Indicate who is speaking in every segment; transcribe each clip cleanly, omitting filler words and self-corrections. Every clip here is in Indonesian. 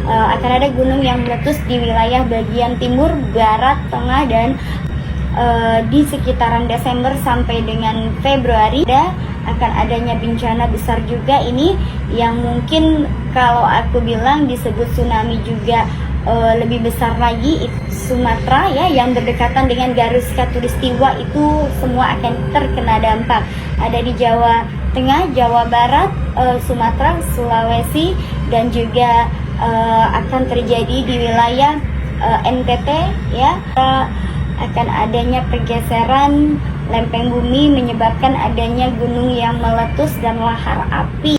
Speaker 1: akan ada gunung yang meletus di wilayah bagian timur, barat, tengah, dan di sekitaran Desember sampai dengan Februari akan adanya bencana besar juga ini yang mungkin kalau aku bilang disebut tsunami juga lebih besar lagi. Sumatera ya yang berdekatan dengan garis khatulistiwa itu semua akan terkena dampak. Ada di Jawa Tengah, Jawa Barat, Sumatera, Sulawesi, dan juga akan terjadi di wilayah NTT ya. Akan adanya pergeseran lempeng bumi menyebabkan adanya gunung yang meletus dan lahar api.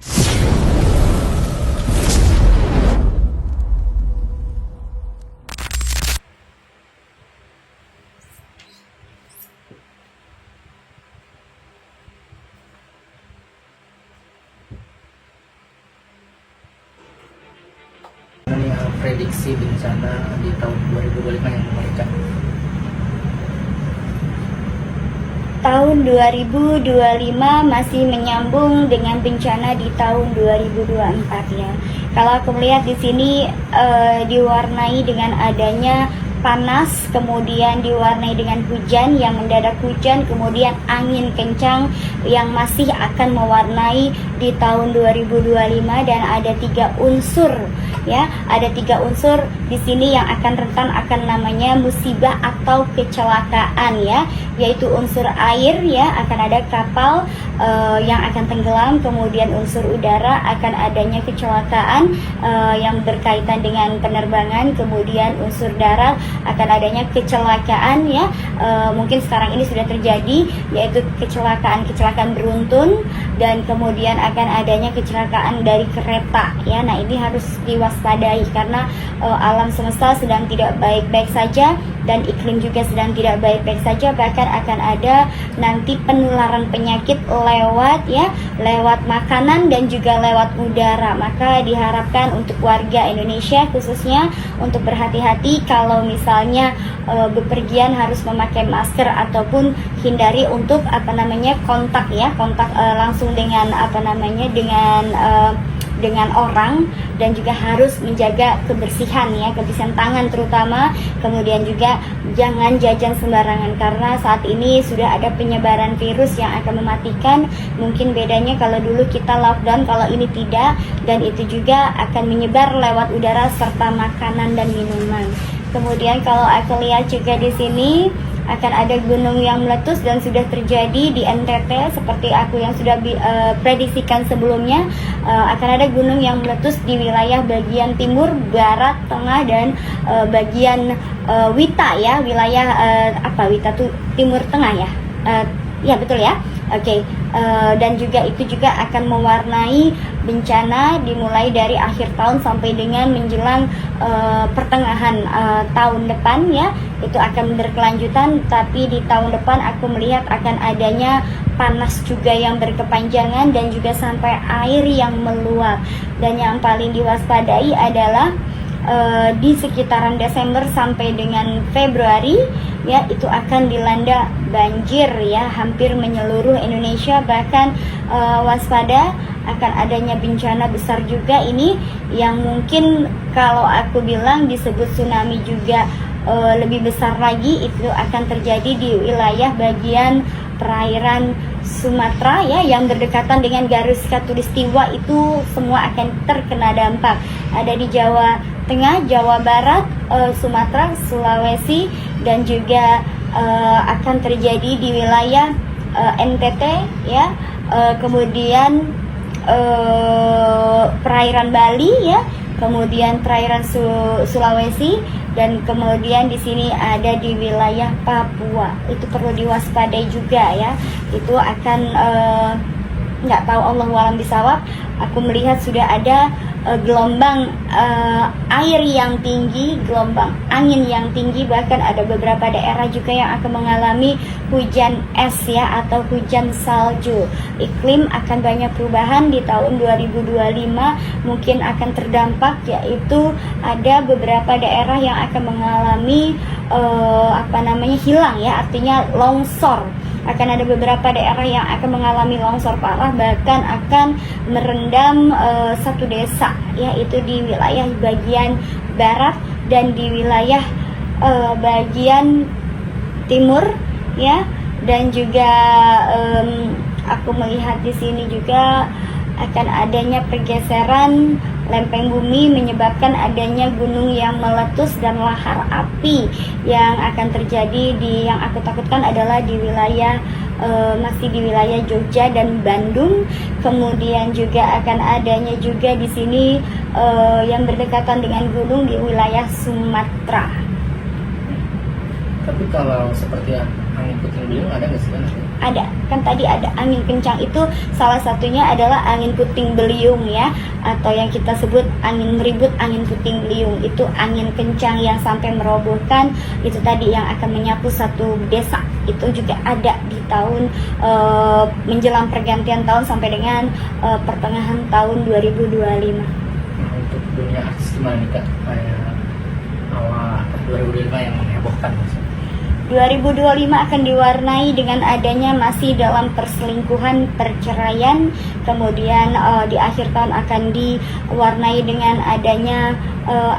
Speaker 2: Prediksi bencana di tahun 2025 yang mengerikan.
Speaker 1: Tahun 2025 masih menyambung dengan bencana di tahun 2024 ya. Kalau aku melihat di sini diwarnai dengan adanya panas, kemudian diwarnai dengan hujan yang mendadak hujan, kemudian angin kencang yang masih akan mewarnai di tahun 2025 dan ada 3 unsur ya, ada 3 unsur di sini yang akan rentan akan namanya musibah atau kecelakaan ya, yaitu unsur air ya, akan ada kapal yang akan tenggelam, kemudian unsur udara akan adanya kecelakaan yang berkaitan dengan penerbangan, kemudian unsur darat akan adanya kecelakaan ya, mungkin sekarang ini sudah terjadi yaitu kecelakaan beruntun, dan kemudian akan adanya kecelakaan dari kereta ya. Nah ini harus diwaspadai karena alam semesta sedang tidak baik-baik saja dan iklim juga sedang tidak baik-baik saja, bahkan akan ada nanti penularan penyakit lewat makanan dan juga lewat udara. Maka diharapkan untuk warga Indonesia khususnya untuk berhati-hati kalau misalnya bepergian harus memakai masker ataupun hindari untuk kontak langsung dengan dengan orang, dan juga harus menjaga kebersihan ya, kebersihan tangan terutama. Kemudian juga jangan jajan sembarangan karena saat ini sudah ada penyebaran virus yang akan mematikan. Mungkin bedanya kalau dulu kita lockdown, kalau ini tidak, dan itu juga akan menyebar lewat udara serta makanan dan minuman. Kemudian kalau aku lihat juga di sini akan ada gunung yang meletus dan sudah terjadi di NTT seperti aku yang sudah prediksikan sebelumnya. Akan ada gunung yang meletus di wilayah bagian timur, barat, tengah, dan bagian Wita ya, wilayah Wita tuh timur tengah ya. Ya betul ya. Oke. Dan juga itu juga akan mewarnai bencana dimulai dari akhir tahun sampai dengan menjelang pertengahan tahun depan ya. Itu akan berkelanjutan, tapi di tahun depan aku melihat akan adanya panas juga yang berkepanjangan dan juga sampai air yang meluap. Dan yang paling diwaspadai adalah di sekitaran Desember sampai dengan Februari ya, itu akan dilanda banjir ya, hampir menyeluruh Indonesia. Bahkan waspada akan adanya bencana besar juga ini yang mungkin kalau aku bilang disebut tsunami juga lebih besar lagi. Itu akan terjadi di wilayah bagian perairan Sumatera ya, yang berdekatan dengan garis khatulistiwa itu semua akan terkena dampak. Ada di Jawa Tengah, Jawa Barat, Sumatera, Sulawesi, dan juga akan terjadi di wilayah NTT ya, kemudian perairan Bali ya, kemudian perairan Sulawesi, dan kemudian di sini ada di wilayah Papua. Itu perlu diwaspadai juga ya. Itu akan nggak tahu, Allahu a'lam bishawab. Aku melihat sudah ada gelombang air yang tinggi, gelombang angin yang tinggi, bahkan ada beberapa daerah juga yang akan mengalami hujan es ya, atau hujan salju. Iklim akan banyak perubahan di tahun 2025, mungkin akan terdampak, yaitu ada beberapa daerah yang akan mengalami hilang ya, artinya longsor akan ada beberapa daerah yang akan mengalami longsor parah, bahkan akan merendam satu desa, yaitu di wilayah bagian barat dan di wilayah bagian timur, ya. Dan juga aku melihat di sini juga akan adanya pergeseran lempeng bumi menyebabkan adanya gunung yang meletus dan lahar api yang akan terjadi yang aku takutkan adalah di wilayah masih di wilayah Jogja dan Bandung. Kemudian juga akan adanya juga di sini yang berdekatan dengan gunung di wilayah Sumatera.
Speaker 2: Tapi kalau seperti angin puting beliung ada nggak sih kan?
Speaker 1: Ada, kan tadi ada angin kencang, itu salah satunya adalah angin puting beliung ya, atau yang kita sebut angin ribut, angin puting beliung. Itu angin kencang yang sampai merobohkan, itu tadi yang akan menyapu satu desa. Itu juga ada di tahun menjelang pergantian tahun sampai dengan pertengahan tahun 2025.
Speaker 2: Nah, untuk dunia artis gimana nih Kak? Kayak awal 2025 yang menghebohkan maksudnya.
Speaker 1: 2025 akan diwarnai dengan adanya masih dalam perselingkuhan, perceraian. Kemudian di akhir tahun akan diwarnai dengan adanya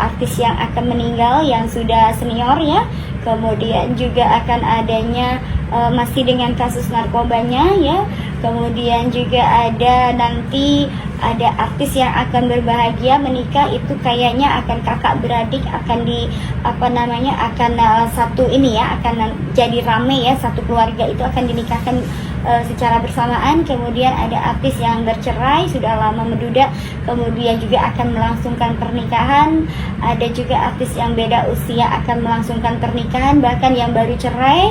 Speaker 1: artis yang akan meninggal yang sudah senior ya. Kemudian juga akan adanya masih dengan kasus narkobanya ya. Kemudian juga ada nanti ada artis yang akan berbahagia menikah, itu kayaknya akan kakak beradik, akan akan satu ini ya, akan jadi rame ya, satu keluarga itu akan dinikahkan secara bersamaan. Kemudian ada artis yang bercerai sudah lama menduda, kemudian juga akan melangsungkan pernikahan. Ada juga artis yang beda usia akan melangsungkan pernikahan, bahkan yang baru cerai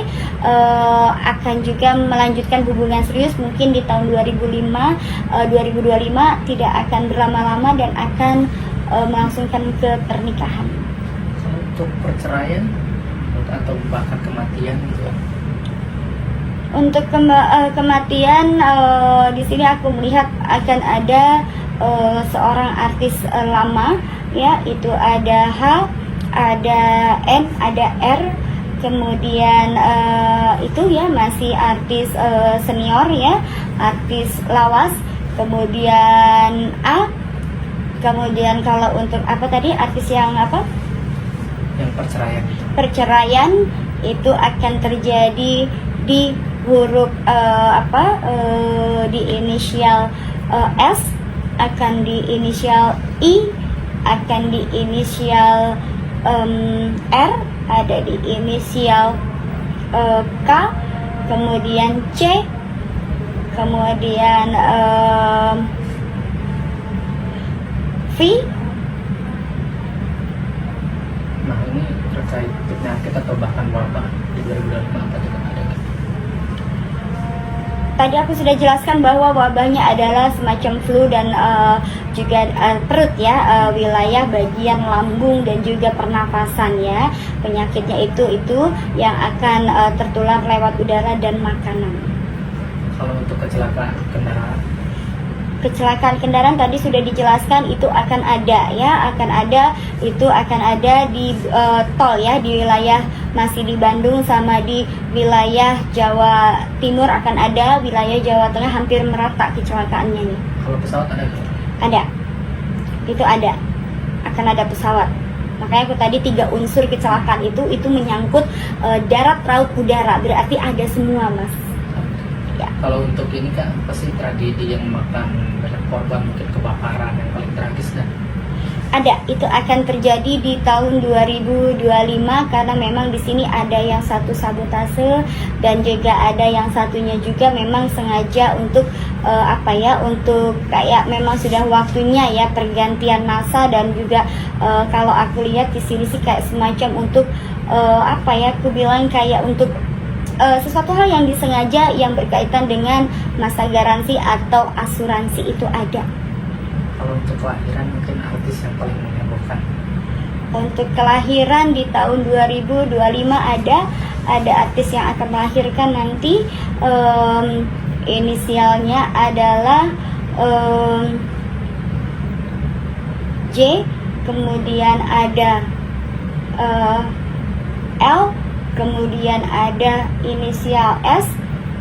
Speaker 1: akan juga melanjutkan hubungan serius mungkin di tahun 2025 tidak akan berlama-lama dan akan melangsungkan ke pernikahan.
Speaker 2: Untuk perceraian atau bahkan kematian gitu.
Speaker 1: Untuk kematian di sini aku melihat akan ada seorang artis lama ya, itu ada H, ada N, ada R. Kemudian itu ya masih artis senior ya, artis lawas. Kemudian A. Kemudian kalau untuk apa tadi artis yang apa?
Speaker 2: Yang perceraian.
Speaker 1: Perceraian itu akan terjadi di huruf di inisial S, akan di inisial I, akan di inisial R, ada di inisial K, kemudian C, kemudian V.
Speaker 2: Nah ini terkait penyakit atau bahkan wabah di 2025 apa juga ada nggak?
Speaker 1: Tadi aku sudah jelaskan bahwa wabahnya adalah semacam flu dan juga perut ya, wilayah bagian lambung dan juga pernapasan ya. Penyakitnya itu yang akan tertular lewat udara dan makanan.
Speaker 2: Kalau untuk kecelakaan
Speaker 1: kendaraan tadi sudah dijelaskan, itu akan ada ya, itu akan ada di tol ya, di wilayah masih di Bandung sama di wilayah Jawa Timur akan ada, wilayah Jawa Tengah hampir merata kecelakaannya nih.
Speaker 2: Kalau pesawat ada nggak?
Speaker 1: Ada, itu ada, akan ada pesawat. Makanya aku tadi 3 unsur kecelakaan itu menyangkut darat, laut, udara, berarti ada semua mas. Ya.
Speaker 2: Kalau untuk ini kan pasti tragedi yang memakan banyak korban, mungkin kebakaran yang paling tragis kan?
Speaker 1: Ada, itu akan terjadi di tahun 2025 karena memang di sini ada yang satu sabotase dan juga ada yang satunya juga memang sengaja untuk untuk kayak memang sudah waktunya ya pergantian masa, dan juga kalau aku lihat di sini sih kayak semacam untuk aku bilang kayak untuk sesuatu hal yang disengaja yang berkaitan dengan masa garansi atau asuransi itu ada.
Speaker 2: Kalau untuk kelahiran mungkin artis yang paling menghebohkan.
Speaker 1: Untuk kelahiran di tahun 2025 ada artis yang akan melahirkan nanti, inisialnya adalah J, kemudian ada L, kemudian ada inisial S,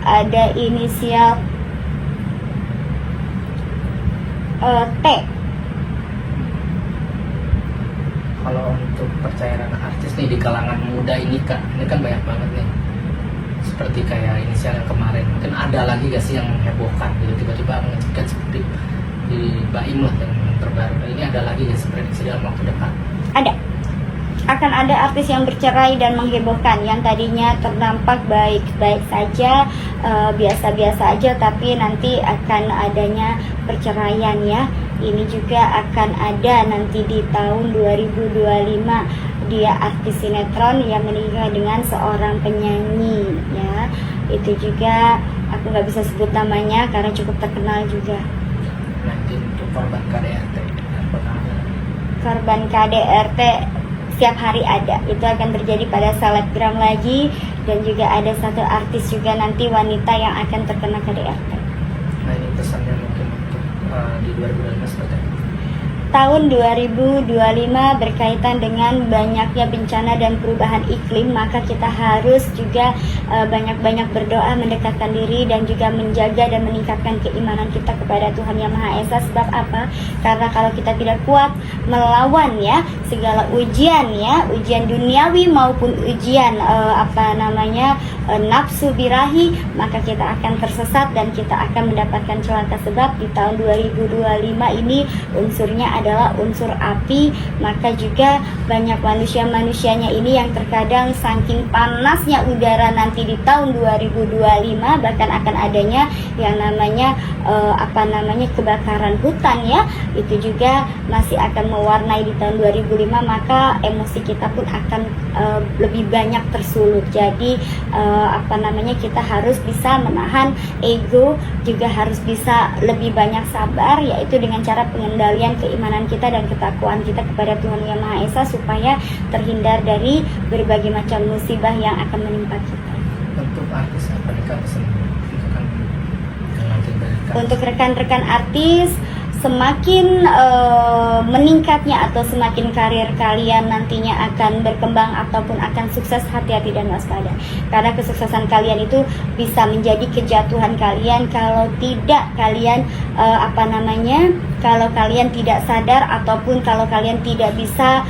Speaker 1: ada inisial T.
Speaker 2: Kalau untuk percayaan artis nih di kalangan muda ini kak, ini kan banyak banget nih. Seperti kayak inisial yang kemarin, mungkin ada lagi gak sih yang menghebohkan gitu, tiba-tiba mengejutkan seperti di Baim lah yang terbaru. Ini ada lagi gak sih prediksi dalam waktu dekat?
Speaker 1: Ada. Akan ada artis yang bercerai dan menghebohkan, yang tadinya ternampak baik-baik saja, biasa-biasa aja, tapi nanti akan adanya perceraian ya. Ini juga akan ada nanti di tahun 2025. Dia artis sinetron yang menikah dengan seorang penyanyi ya. Itu juga aku nggak bisa sebut namanya karena cukup terkenal juga.
Speaker 2: Nanti untuk korban KDRT apakah ada?
Speaker 1: Korban KDRT setiap hari ada, itu akan terjadi pada selebgram lagi, dan juga ada satu artis juga nanti wanita yang akan terkena KDRT.
Speaker 2: Nah ini pesannya mungkin untuk di 2025 seperti apa?
Speaker 1: Tahun 2025 berkaitan dengan banyaknya bencana dan perubahan iklim, maka kita harus juga banyak-banyak berdoa, mendekatkan diri, dan juga menjaga dan meningkatkan keimanan kita kepada Tuhan Yang Maha Esa. Sebab apa? Karena kalau kita tidak kuat melawan ya segala ujian ya, ujian duniawi maupun ujian nafsu birahi, maka kita akan tersesat dan kita akan mendapatkan celaka. Sebab di tahun 2025 ini unsurnya adalah unsur api, maka juga banyak manusia-manusianya ini yang terkadang saking panasnya udara nanti di tahun 2025 bahkan akan adanya yang namanya kebakaran hutan ya. Itu juga masih akan mewarnai di tahun 2005, maka emosi kita pun akan lebih banyak tersulut. Jadi kita harus bisa menahan ego, juga harus bisa lebih banyak sabar, yaitu dengan cara pengendalian keimanan kita dan ketakwaan kita kepada Tuhan Yang Maha Esa, supaya terhindar dari berbagai macam musibah yang akan menimpa kita.
Speaker 2: Untuk artis apa nih kak pesan
Speaker 1: Untuk rekan-rekan artis, semakin meningkatnya atau semakin karir kalian nantinya akan berkembang ataupun akan sukses, hati-hati dan waspada. Karena kesuksesan kalian itu bisa menjadi kejatuhan kalian kalau tidak kalian kalau kalian tidak sadar, ataupun kalau kalian tidak bisa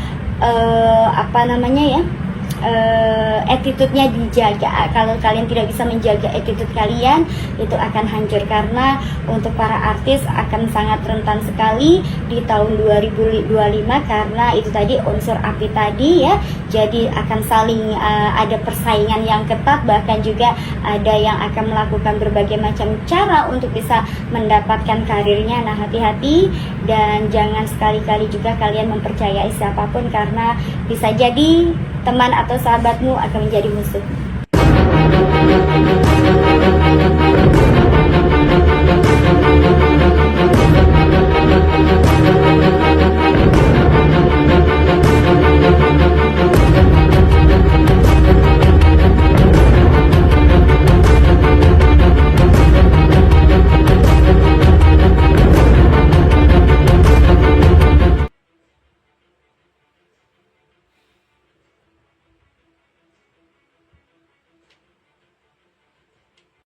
Speaker 1: attitude-nya dijaga. Kalau kalian tidak bisa menjaga attitude kalian, itu akan hancur. Karena untuk para artis akan sangat rentan sekali di tahun 2025, karena itu tadi unsur api tadi ya. Jadi akan saling ada persaingan yang ketat, bahkan juga ada yang akan melakukan berbagai macam cara untuk bisa mendapatkan karirnya. Nah, hati-hati dan jangan sekali-kali juga kalian mempercayai siapapun, karena bisa jadi teman atau sahabatmu akan menjadi musuh.